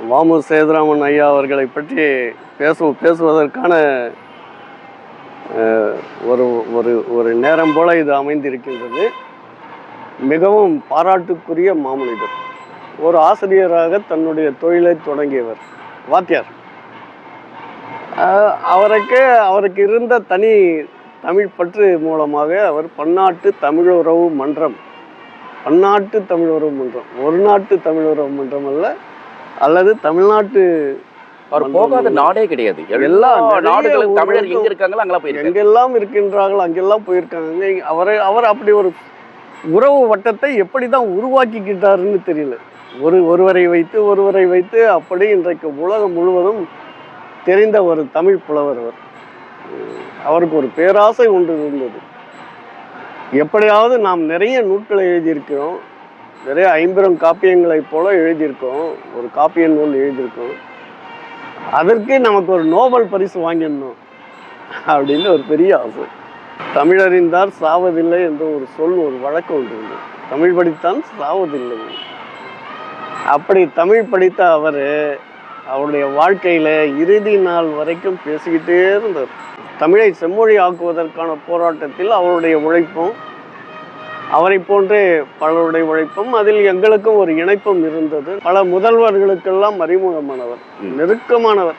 வாமு சேதுராமன் ஐயா அவர்களை பற்றி பேசுவதற்கான ஒரு ஒரு ஒரு நேரம் போல இது அமைந்திருக்கின்றது. மிகவும் பாராட்டுக்குரிய மாமனிதர். ஒரு ஆசிரியராக தன்னுடைய தொழிலை தொடங்கியவர், வாத்தியார். அவருக்கு இருந்த தனி தமிழ் பற்று மூலமாக அவர் பன்னாட்டு தமிழுறவு மன்றம், ஒரு நாட்டு தமிழுறவு மன்றம் அல்ல, அல்லது தமிழ்நாட்டு அவர் போகாத நாடே கிடையாது. எல்லா நாடுகளும் தமிழர் எங்க இருக்காங்களோ அங்கெல்லாம் போயிருக்காங்க, எங்கெல்லாம் இருக்கின்றார்கள் அங்கெல்லாம் போயிருக்காங்க. அவர் அப்படி ஒரு உறவு வட்டத்தை எப்படிதான் உருவாக்கிக்கிட்டாருன்னு தெரியல. ஒருவரை வைத்து அப்படி இன்றைக்கு உலகம் முழுவதும் தெரிந்த ஒரு தமிழ் புலவர் அவர். அவருக்கு ஒரு பேராசை ஒன்று இருந்தது. எப்படியாவது நாம் நிறைய நூல்களை எழுதியிருக்கிறோம், நிறைய 50 காப்பியங்களை போல எழுதியிருக்கோம், ஒரு காப்பிய நூல் எழுதியிருக்கோம், அதற்கு நமக்கு ஒரு நோபல் பரிசு வாங்கிடணும் அப்படின்னு ஒரு பெரிய ஆசை. தமிழறிந்தார் சாவதில்லை என்ற ஒரு ஒரு வழக்கம் உண்டு. தமிழ் படித்தான் சாவதில்லை. அப்படி தமிழ் படித்த அவருடைய வாழ்க்கையில இறுதி நாள் வரைக்கும் பேசிக்கிட்டே இருந்தார். தமிழை செம்மொழி ஆக்குவதற்கான போராட்டத்தில் அவருடைய உழைப்பும், அவரை போன்றே பலருடைய உழைப்பும், அதில் எங்களுக்கும் ஒரு இணைப்பும் இருந்தது. பல முதல்வர்களுக்கெல்லாம் அறிமுகமானவர், நெருக்கமானவர்.